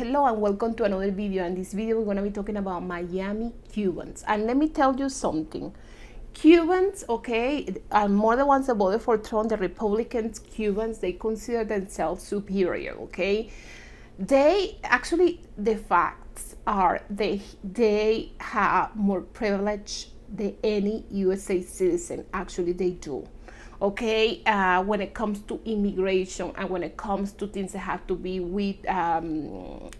Hello and welcome to another video. In this video we're going to be talking about Miami Cubans. And let me tell you something. Cubans, okay, are more the ones that voted for Trump. The Republicans, Cubans, they consider themselves superior, okay? They actually, the facts are they have more privilege than any USA citizen. Actually, they do. Okay, when it comes to immigration and when it comes to things that have to be with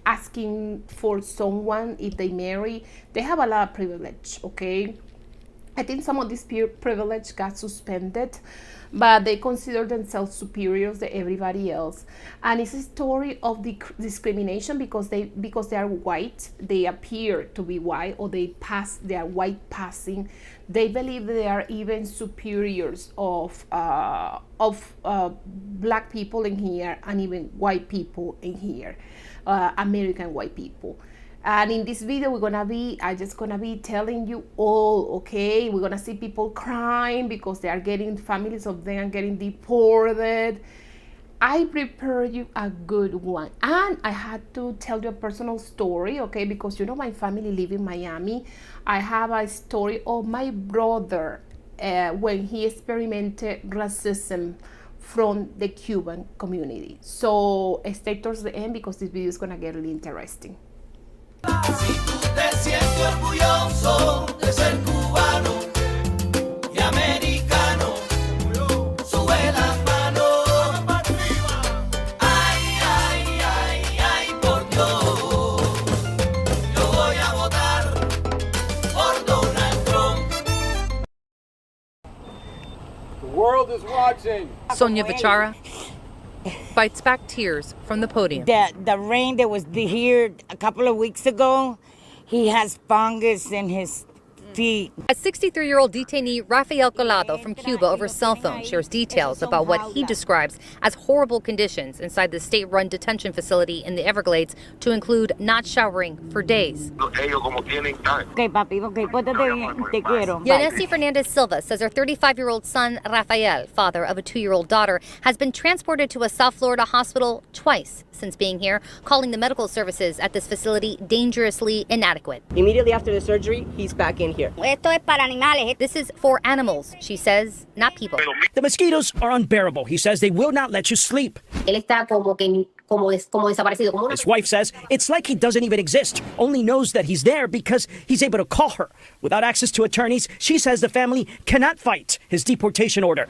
asking for someone if they marry, they have a lot of privilege. Okay, I think some of this privilege got suspended, but they consider themselves superior to everybody else. And it's a story of the discrimination because they are white, they appear to be white, or they are white passing. They believe they are even superiors of black people in here and even white people in here, American white people. And in this video I'm just gonna be telling you all, okay? We're gonna see people crying because they are getting, families of them are getting deported. I prepared you a good one, and I had to tell you a personal story, okay? Because you know my family live in Miami. I have a story of my brother when he experimented racism from the Cuban community. So stay towards the end because this video is gonna get really interesting. Si tú te sientes orgulloso de ser cubano y americano, sube las manos para arriba. Ay, ay, ay, ay, por Dios, yo voy a votar por Donald Trump. The world is watching. Sonia Vichara fights back tears from the podium. The rain that was here a couple of weeks ago, he has fungus in his feet. A 63-year-old detainee, Rafael Colado from Cuba, over cell phone shares details about what he describes as horrible conditions inside the state-run detention facility in the Everglades, to include not showering for days. Yanesi Fernandez Silva says her 35-year-old son, Rafael, father of a 2-year-old daughter, has been transported to a South Florida hospital twice since being here, calling the medical services at this facility dangerously inadequate. Immediately after the surgery, he's back in here. This is for animals, she says, not people. The mosquitoes are unbearable. He says they will not let you sleep. His wife says it's like he doesn't even exist, only knows that he's there because he's able to call her. Without access to attorneys, she says the family cannot fight his deportation order.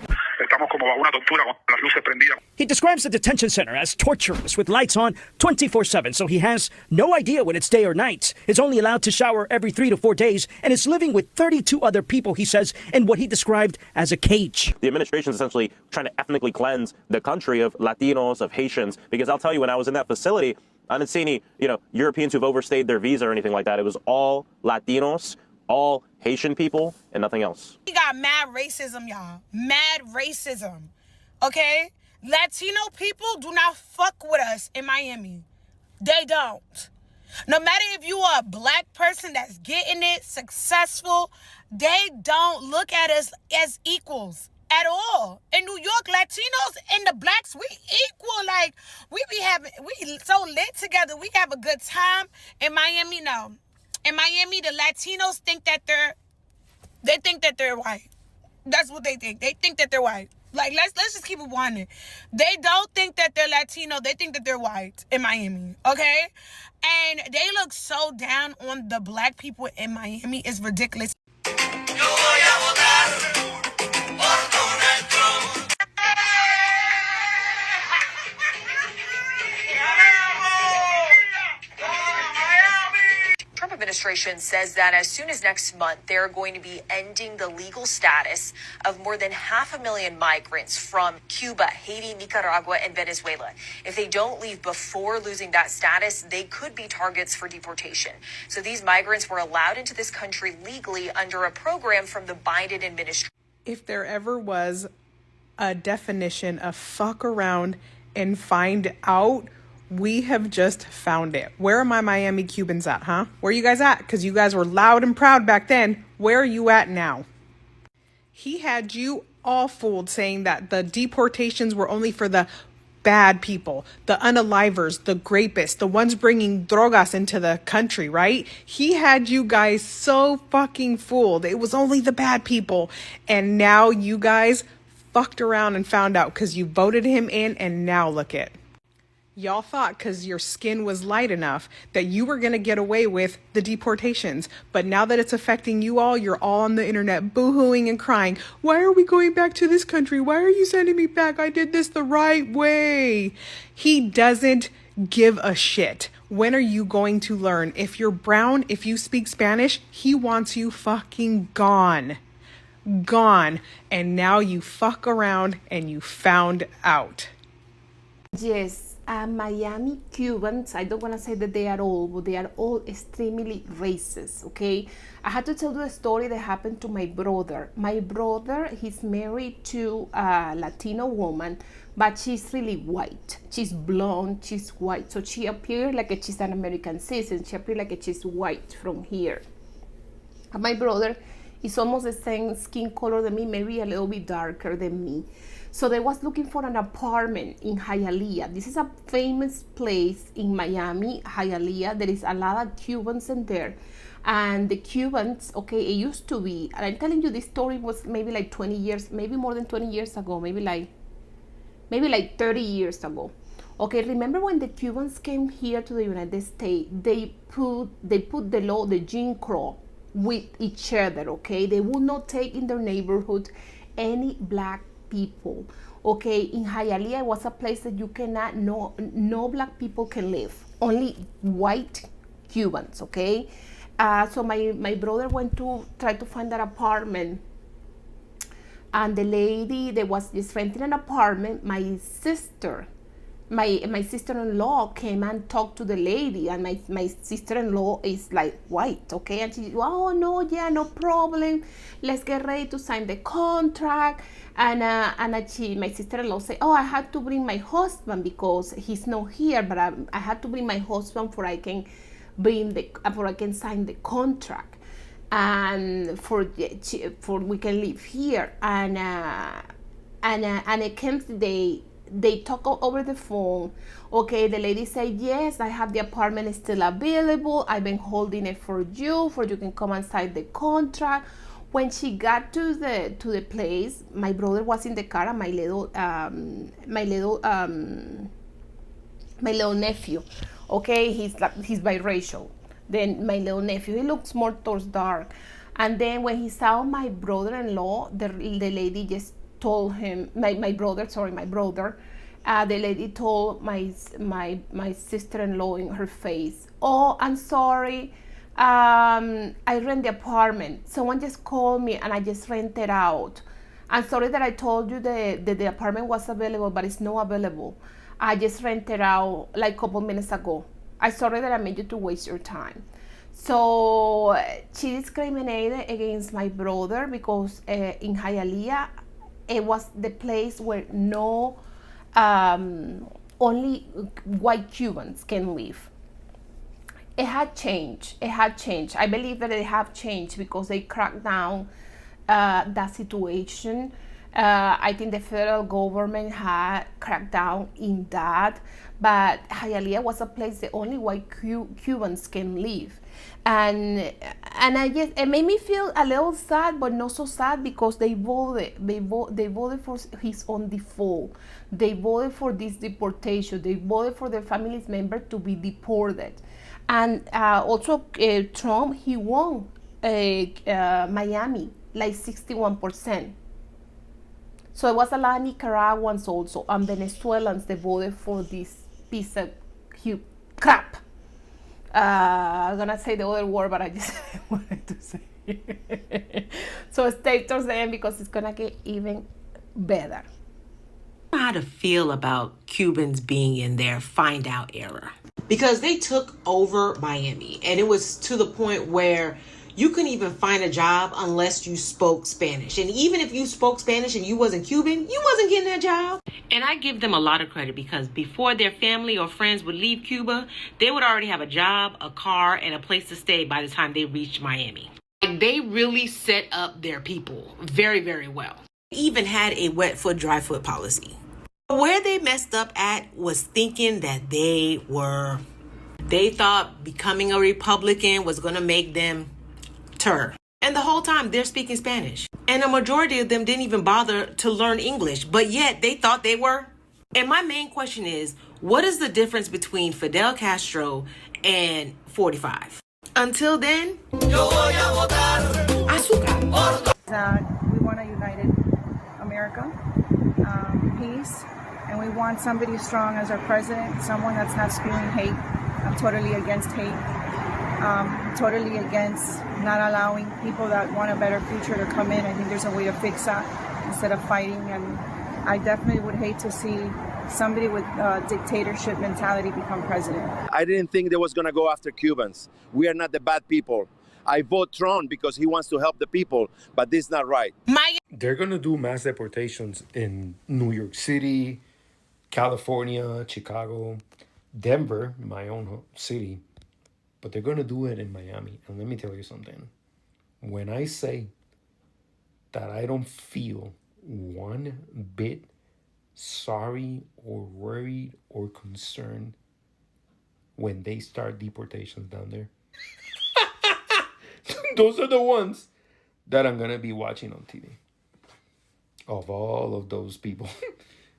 He describes the detention center as torturous with lights on 24/7, so he has no idea when it's day or night, is only allowed to shower every 3 to 4 days, and is living with 32 other people, he says, in what he described as a cage. The administration is essentially trying to ethnically cleanse the country of Latinos, of Haitians, because I'll tell you, when I was in that facility, I didn't see any, Europeans who've overstayed their visa or anything like that. It was all Latinos, all Haitian people, and nothing else. We got mad racism, y'all. Mad racism. Okay? Latino people do not fuck with us in Miami. They don't. No matter if you are a black person that's getting it, successful, they don't look at us as equals at all. In New York, Latinos and the blacks, we equal. Like, we so lit together. We have a good time. In Miami, no. In Miami, the Latinos think that they're white. That's what they think. They think that they're white. Like, let's just keep it 100. They don't think that they're Latino. They think that they're white in Miami, okay? And they look so down on the black people in Miami. It's ridiculous. Yo voy a votar por Donald Trump. Trump administration says that as soon as next month, they're going to be ending the legal status of more than 500,000 migrants from Cuba, Haiti, Nicaragua, and Venezuela. If they don't leave before losing that status, they could be targets for deportation. So these migrants were allowed into this country legally under a program from the Biden administration. If there ever was a definition of fuck around and find out, we have just found it. Where are my Miami Cubans at, huh? Where are you guys at? Because you guys were loud and proud back then. Where are you at now? He had you all fooled, saying that the deportations were only for the bad people, the unalivers, the grapists, the ones bringing drogas into the country, right? He had you guys so fucking fooled. It was only the bad people. And now you guys fucked around and found out because you voted him in, and now look it. Y'all thought because your skin was light enough that you were going to get away with the deportations. But now that it's affecting you all, you're all on the internet boo-hooing and crying. Why are we going back to this country? Why are you sending me back? I did this the right way. He doesn't give a shit. When are you going to learn? If you're brown, if you speak Spanish, he wants you fucking gone. Gone. And now you fuck around and you found out. Yes. Miami Cubans, I don't want to say that they are all, but they are all extremely racist, okay? I had to tell you a story that happened to my brother. My brother, he's married to a Latino woman, but she's really white. She's blonde, she's white. So she appears like she's an American citizen. She appears like she's white from here. And my brother is almost the same skin color than me, maybe a little bit darker than me. So they was looking for an apartment in Hialeah. This is a famous place in Miami, Hialeah. There is a lot of Cubans in there. And the Cubans, okay, it used to be, and I'm telling you this story was maybe like 20 years, maybe more than 20 years ago, maybe like 30 years ago. Okay, remember when the Cubans came here to the United States, they put the law, the Jim Crow, with each other, okay? They would not take in their neighborhood any black people, okay? In Hialeah, it was a place that you cannot, no black people can live, only white Cubans, okay? So my brother went to try to find that apartment, and the lady that was just renting an apartment, my sister-in-law came and talked to the lady, and my sister-in-law is like white, okay? And she, oh no, yeah, no problem, let's get ready to sign the contract. And my sister-in-law said, oh, I had to bring my husband because he's not here, but I had to bring my husband for I can sign the contract, and for we can live here. And it came today. They talk over the phone. Okay, the lady said, yes, I have the apartment still available. I've been holding it for you can come and sign the contract. When she got to the place, my brother was in the car, and my little nephew, okay, he's biracial. Then my little nephew, he looks more towards dark. And then when he saw my brother-in-law, the lady just told him, my brother, the lady told my sister-in-law in her face, oh, I'm sorry, I rent the apartment. Someone just called me and I just rented out. I'm sorry that I told you that the apartment was available, but it's not available. I just rented out like a couple minutes ago. I'm sorry that I made you to waste your time. So she discriminated against my brother because in Hialeah, it was the place where only white Cubans can live. It had changed. I believe that it have changed because they cracked down that situation. I think the federal government had cracked down in that, but Hialeah was a place that only white Cubans can live. And I guess it made me feel a little sad, but not so sad, because they voted for his own default. They voted for this deportation. They voted for their family's member to be deported. And also Trump, he won Miami like 61%. So it was a lot of Nicaraguans also and Venezuelans that voted for this piece of crap. I'm gonna say the other word, but I just wanted to say it. So stay towards the end because it's gonna get even better. I don't know how to feel about Cubans being in their find out era, because they took over Miami, and it was to the point where you couldn't even find a job unless you spoke Spanish. And even if you spoke Spanish and you wasn't Cuban, you wasn't getting that job. And I give them a lot of credit, because before their family or friends would leave Cuba, they would already have a job, a car, and a place to stay by the time they reached Miami. Like, they really set up their people very, very well. They even had a wet foot, dry foot policy. Where they messed up at was thinking that they thought becoming a Republican was going to make them turn. And the whole time they're speaking Spanish. And a majority of them didn't even bother to learn English, but yet they thought they were. And my main question is, what is the difference between Fidel Castro and 45? Until then, azúcar. We want a united America, peace, and we want somebody strong as our president, someone that's not spewing hate. I'm totally against hate. Totally against not allowing people that want a better future to come in. I think there's a way to fix that instead of fighting. And I definitely would hate to see somebody with dictatorship mentality become president. I didn't think they was going to go after Cubans. We are not the bad people. I vote Trump because he wants to help the people, but this is not right. They're going to do mass deportations in New York City, California, Chicago, Denver, my own city. But they're going to do it in Miami. And let me tell you something. When I say that I don't feel one bit sorry or worried or concerned when they start deportations down there, those are the ones that I'm going to be watching on TV. Of all of those people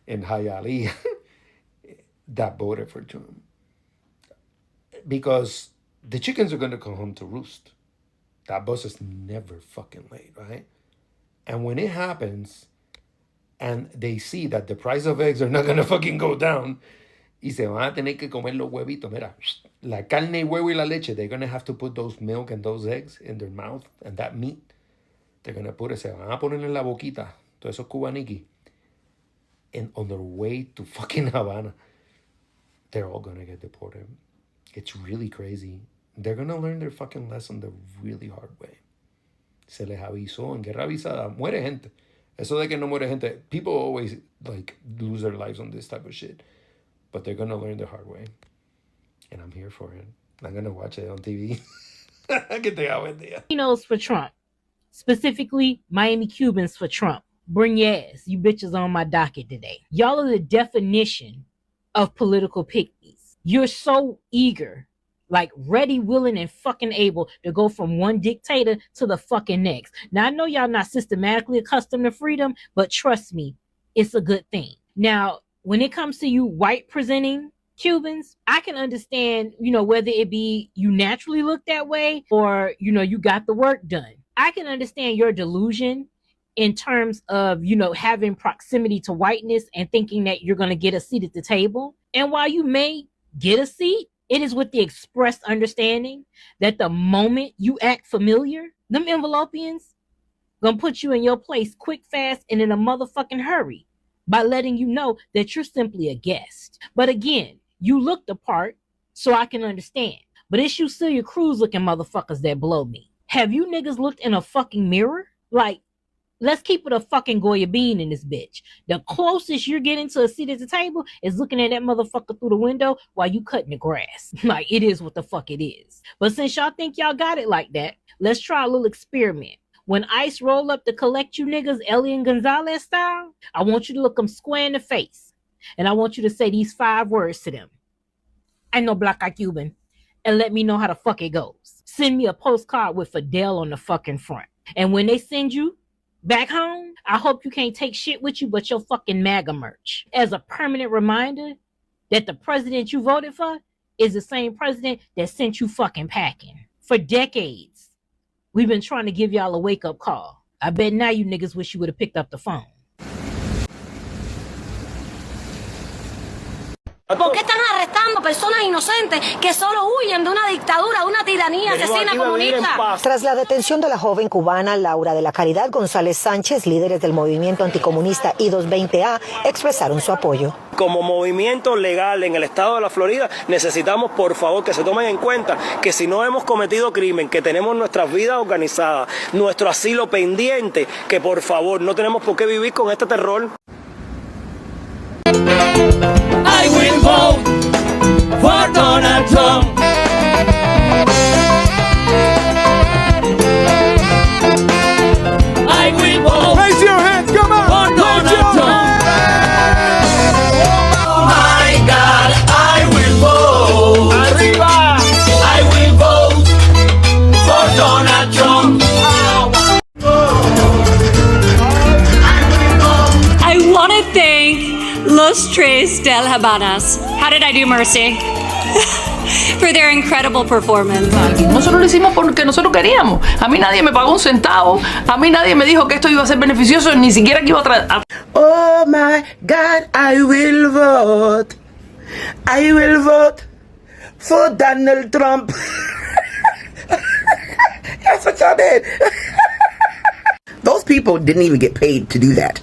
in Hialeah that voted for Trump. Because the chickens are going to come home to roost. That bus is never fucking late, right? And when it happens, and they see that the price of eggs are not going to fucking go down, y se van a tener que comer los huevitos, mira, la carne, el huevo y la leche, they're going to have to put those milk and those eggs in their mouth, and that meat, they're going to put it, se van a poner en la boquita, todos esos cubaniquis, and on their way to fucking Havana, they're all going to get deported. It's really crazy. They're going to learn their fucking lesson the really hard way. Se les avisó en guerra avisada. Muere gente. Eso de que no muere gente. People always like lose their lives on this type of shit. But they're going to learn the hard way. And I'm here for it. I'm going to watch it on TV. Que tenga buen día. Latinos for Trump. Specifically, Miami Cubans for Trump. Bring your ass. You bitches on my docket today. Y'all are the definition of political pickies. You're so eager, like ready, willing, and fucking able to go from one dictator to the fucking next. Now, I know y'all not systematically accustomed to freedom, but trust me, it's a good thing. Now, when it comes to you white presenting Cubans, I can understand, whether it be you naturally look that way or, you got the work done. I can understand your delusion in terms of, having proximity to whiteness and thinking that you're going to get a seat at the table. And while you may get a seat, it is with the express understanding that the moment you act familiar, them envelopians gonna put you in your place quick, fast, and in a motherfucking hurry by letting you know that you're simply a guest. But again, you look the part, so I can understand. But it's you Celia Cruz looking motherfuckers that blow me. Have you niggas looked in a fucking mirror? Like, let's keep it a fucking Goya bean in this bitch. The closest you're getting to a seat at the table is looking at that motherfucker through the window while you cutting the grass. Like, it is what the fuck it is. But since y'all think y'all got it like that, let's try a little experiment. When ICE roll up to collect you niggas, Elian Gonzalez style, I want you to look them square in the face. And I want you to say these 5 words to them. I know black eye Cuban. And let me know how the fuck it goes. Send me a postcard with Fidel on the fucking front. And when they send you back home, I hope you can't take shit with you but your fucking MAGA merch. As a permanent reminder that the president you voted for is the same president that sent you fucking packing. For decades, we've been trying to give y'all a wake-up call. I bet now you niggas wish you would have picked up the phone. ¿Por qué están arrestando personas inocentes que solo huyen de una dictadura, de una tiranía asesina comunista? Tras la detención de la joven cubana Laura de la Caridad González Sánchez, líderes del movimiento anticomunista I-220A expresaron su apoyo. Como movimiento legal en el estado de la Florida, necesitamos por favor que se tomen en cuenta que si no hemos cometido crimen, que tenemos nuestras vidas organizadas, nuestro asilo pendiente, que por favor no tenemos por qué vivir con este terror. I will vote for Donald Trump. I will vote. Raise your hands, come on. For Donald Trump. Habanas. How did I do, Mercy? For their incredible performance. Nosotros lo hicimos porque nosotros queríamos. A mí nadie me pagó un centavo. A mí nadie me dijo que esto iba a ser beneficioso, ni siquiera que iba a Oh my God, I will vote. I will vote for Donald Trump. That's what y'all did. Those people didn't even get paid to do that.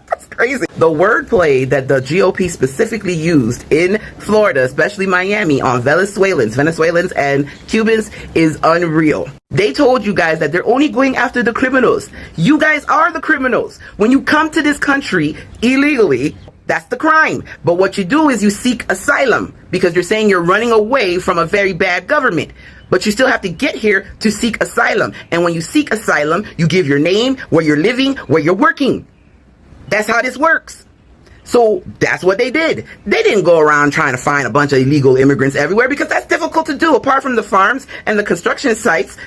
That's crazy. The wordplay that the GOP specifically used in Florida, especially Miami, on Venezuelans and Cubans is unreal. They told you guys that they're only going after the criminals. You guys are the criminals. When you come to this country illegally, that's the crime. But what you do is you seek asylum because you're saying you're running away from a very bad government. But you still have to get here to seek asylum. And when you seek asylum, you give your name, where you're living, where you're working. That's how this works. So that's what they did. They didn't go around trying to find a bunch of illegal immigrants everywhere because that's difficult to do. Apart from the farms and the construction sites,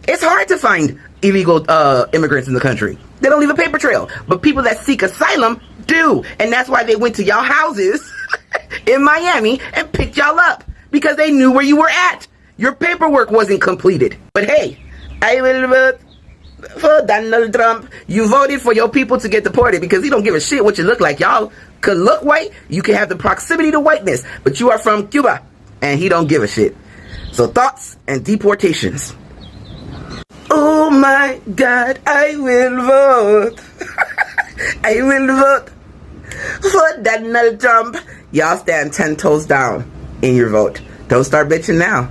it's hard to find illegal immigrants in the country. They don't leave a paper trail. But people that seek asylum do. And that's why they went to y'all houses in Miami and picked y'all up because they knew where you were at. Your paperwork wasn't completed. But hey, I will vote for Donald Trump. You voted for your people to get deported because he don't give a shit what you look like. Y'all could look white. You can have the proximity to whiteness. But you are from Cuba and he don't give a shit. So thoughts and deportations. Oh my God, I will vote. I will vote for Donald Trump. Y'all stand 10 toes down in your vote. Don't start bitching now.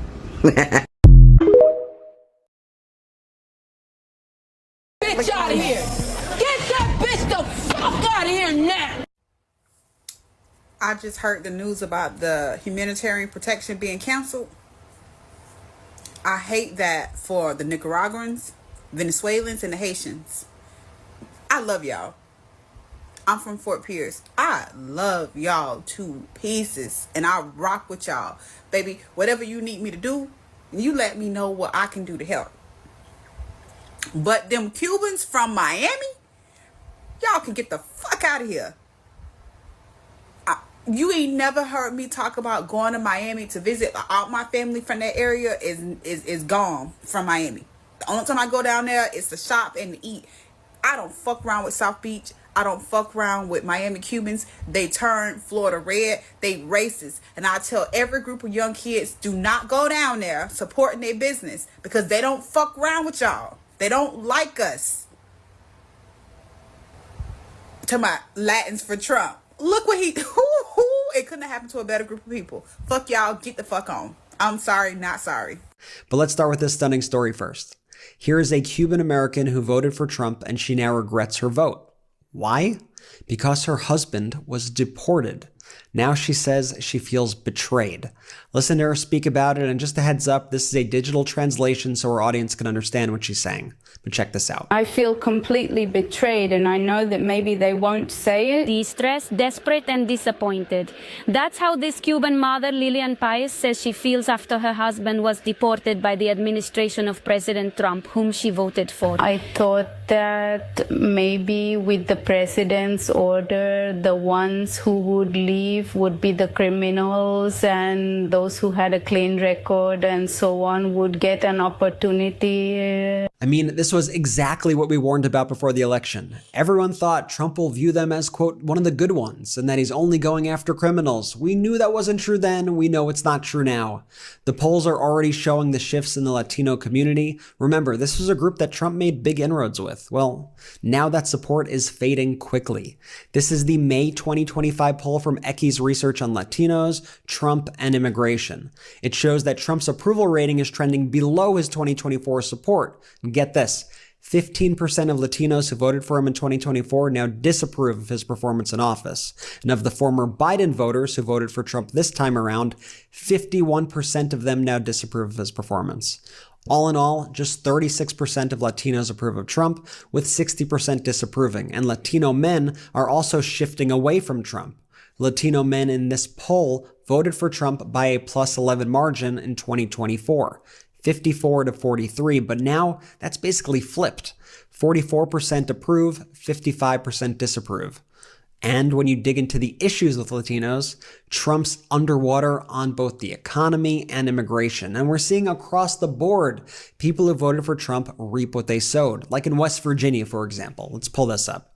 Bitch out of here. Get that bitch the fuck out of here now. I just heard the news about the humanitarian protection being canceled. I hate that for the Nicaraguans, Venezuelans, and the Haitians. I love y'all. I'm from Fort Pierce. I love y'all to pieces. And I rock with y'all. Baby, whatever you need me to do, you let me know what I can do to help. But them Cubans from Miami, y'all can get the fuck out of here. You ain't never heard me talk about going to Miami to visit. All my family from that area is gone from Miami. The only time I go down there is to shop and to eat. I don't fuck around with South Beach. I don't fuck around with Miami Cubans. They turn Florida red. They racist. And I tell every group of young kids, do not go down there supporting their business because they don't fuck around with y'all. They don't like us. To my Latins for Trump. Look what he... It couldn't have happened to a better group of people. Fuck y'all. Get the fuck on. I'm sorry, not sorry. But let's start with this stunning story first. Here is a Cuban American who voted for Trump and she now regrets her vote. Why? Because her husband was deported. Now she says she feels betrayed. Listen to her speak about it, and just a heads up, this is a digital translation so our audience can understand what she's saying. But check this out. I feel completely betrayed, and I know that maybe they won't say it. Distressed, desperate, and disappointed. That's how this Cuban mother, Lilian Paez, says she feels after her husband was deported by the administration of President Trump, whom she voted for. I thought that maybe with the president's order, the ones who would leave would be the criminals, and those who had a clean record and so on would get an opportunity. I mean, this was exactly what we warned about before the election. Everyone thought Trump will view them as, quote, one of the good ones, and that he's only going after criminals. We knew that wasn't true then. We know it's not true now. The polls are already showing the shifts in the Latino community. Remember, this was a group that Trump made big inroads with. Well, now that support is fading quickly. This is the May 2025 poll from Pickies research on Latinos, Trump, and immigration. It shows that Trump's approval rating is trending below his 2024 support. And get this, 15% of Latinos who voted for him in 2024 now disapprove of his performance in office. And of the former Biden voters who voted for Trump this time around, 51% of them now disapprove of his performance. All in all, just 36% of Latinos approve of Trump, with 60% disapproving. And Latino men are also shifting away from Trump. Latino men in this poll voted for Trump by a plus 11 margin in 2024. 54 to 43, but now that's basically flipped. 44% approve, 55% disapprove. And when you dig into the issues with Latinos, Trump's underwater on both the economy and immigration. And we're seeing across the board, people who voted for Trump reap what they sowed, like in West Virginia, for example. Let's pull this up.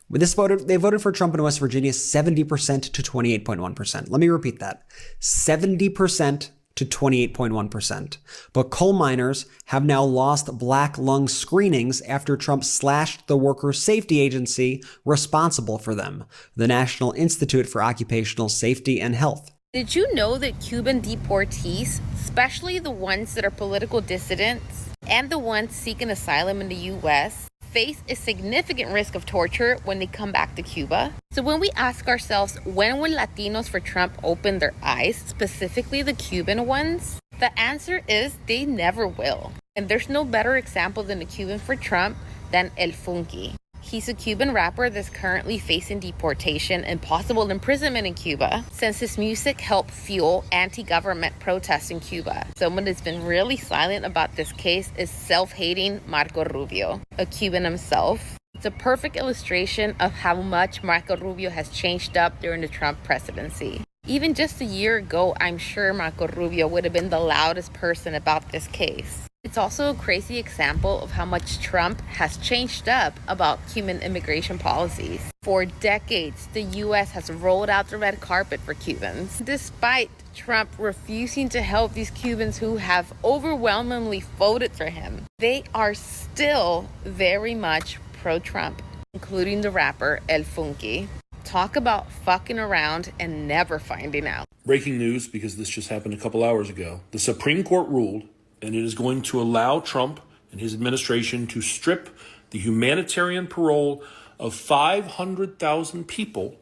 They voted for Trump in West Virginia 70% to 28.1%. Let me repeat that. 70% to 28.1%. But coal miners have now lost black lung screenings after Trump slashed the worker safety agency responsible for them, the National Institute for Occupational Safety and Health. Did you know that Cuban deportees, especially the ones that are political dissidents and the ones seeking asylum in the U.S., face a significant risk of torture when they come back to Cuba? So when we ask ourselves, when will Latinos for Trump open their eyes, specifically the Cuban ones? The answer is they never will. And there's no better example than a Cuban for Trump than El Funky. He's a Cuban rapper that's currently facing deportation and possible imprisonment in Cuba since his music helped fuel anti-government protests in Cuba. Someone that's been really silent about this case is self-hating Marco Rubio, a Cuban himself. It's a perfect illustration of how much Marco Rubio has changed up during the Trump presidency. Even just a year ago, I'm sure Marco Rubio would have been the loudest person about this case. It's also a crazy example of how much Trump has changed up about Cuban immigration policies. For decades, the U.S. has rolled out the red carpet for Cubans, despite Trump refusing to help these Cubans who have overwhelmingly voted for him. They are still very much pro-Trump, including the rapper El Funky. Talk about fucking around and never finding out. Breaking news, because this just happened a couple hours ago. The Supreme Court ruled, and it is going to allow Trump and his administration to strip the humanitarian parole of 500,000 people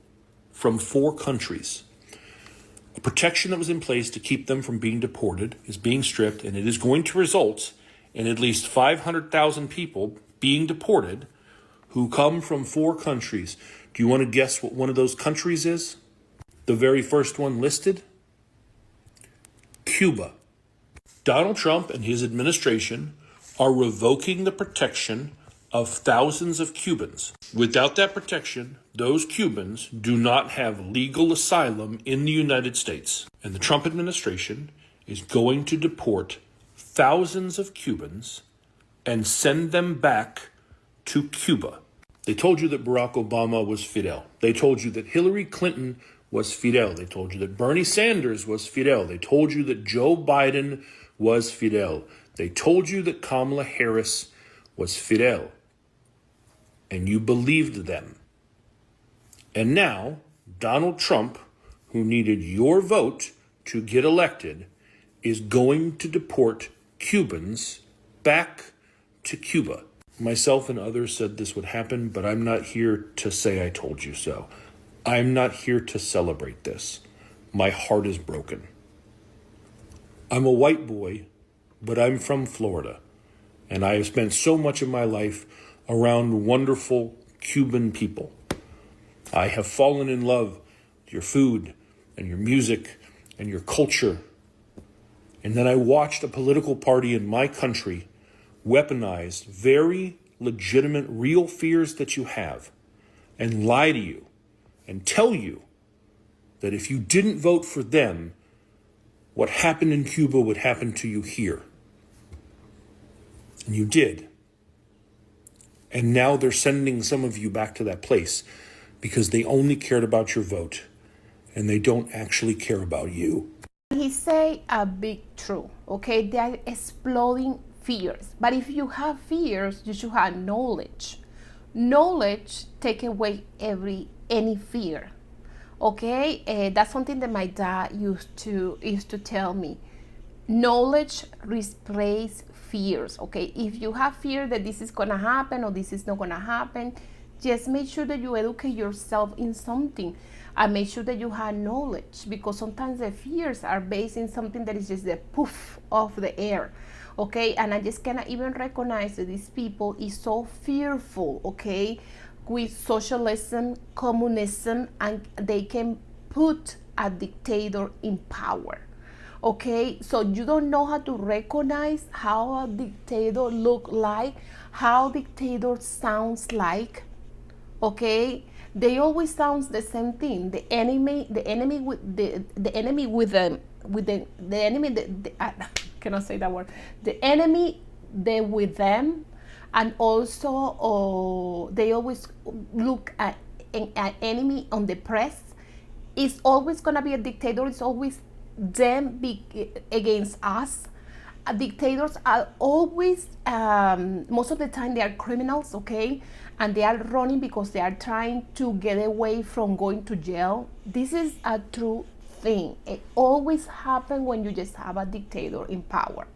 from 4 countries. A protection that was in place to keep them from being deported is being stripped, and it is going to result in at least 500,000 people being deported who come from 4 countries. Do you want to guess what one of those countries is? The very first one listed? Cuba. Donald Trump and his administration are revoking the protection of thousands of Cubans. Without that protection, those Cubans do not have legal asylum in the United States. And the Trump administration is going to deport thousands of Cubans and send them back to Cuba. They told you that Barack Obama was Fidel. They told you that Hillary Clinton was Fidel. They told you that Bernie Sanders was Fidel. They told you that Joe Biden was Fidel. They told you that Kamala Harris was Fidel. And you believed them. And now, Donald Trump, who needed your vote to get elected, is going to deport Cubans back to Cuba. Myself and others said this would happen, but I'm not here to say I told you so. I'm not here to celebrate this. My heart is broken. I'm a white boy, but I'm from Florida, and I have spent so much of my life around wonderful Cuban people. I have fallen in love with your food and your music and your culture. And then I watched a political party in my country weaponize very legitimate, real fears that you have and lie to you and tell you that if you didn't vote for them, what happened in Cuba would happen to you here. And you did. And now they're sending some of you back to that place because they only cared about your vote and they don't actually care about you. He say a big truth, okay? They are exploding fears. But if you have fears, you should have knowledge. Knowledge take away any fear. Okay, that's something that my dad used to tell me. Knowledge replaces fears. Okay, if you have fear that this is gonna happen or this is not gonna happen, just make sure that you educate yourself in something and make sure that you have knowledge, because sometimes the fears are based in something that is just the poof of the air. Okay, and I just cannot even recognize that these people is so fearful, okay, with socialism, communism, and they can put a dictator in power. Okay, so you don't know how to recognize how a dictator look like, how dictator sounds like. Okay, they always sounds the same thing. The enemy with the enemy with them, with the enemy. I cannot say that word. The enemy, they with them, and also they always look at an enemy on the press. It's always gonna be a dictator. It's always them against us. Dictators are always, most of the time, they are criminals, okay? And they are running because they are trying to get away from going to jail. This is a true thing. It always happens when you just have a dictator in power.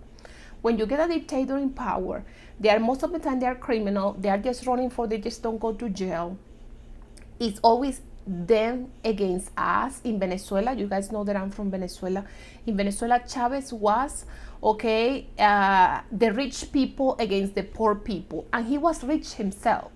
When you get a dictator in power, they are, most of the time, they are criminal. They are just running for, they just don't go to jail. It's always them against us. In Venezuela, you guys know that I'm from Venezuela. In Venezuela, Chavez was, okay, the rich people against the poor people, and he was rich himself,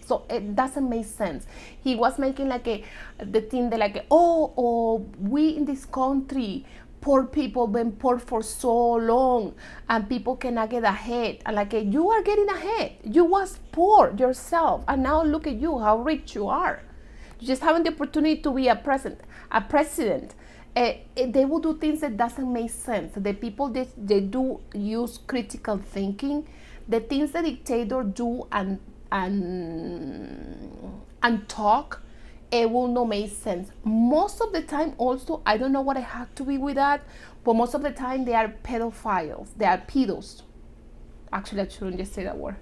so it doesn't make sense. He was making like the thing that like, oh, we in this country, poor people been poor for so long, and people cannot get ahead, and like, you are getting ahead. You was poor yourself, and now look at you, how rich you are. You just having the opportunity to be a president. They will do things that doesn't make sense. The people, they do use critical thinking. The things the dictator do and talk, it will not make sense. Most of the time also, I don't know what I have to be with that, but most of the time they are pedophiles. They are pedos. Actually, I shouldn't just say that word.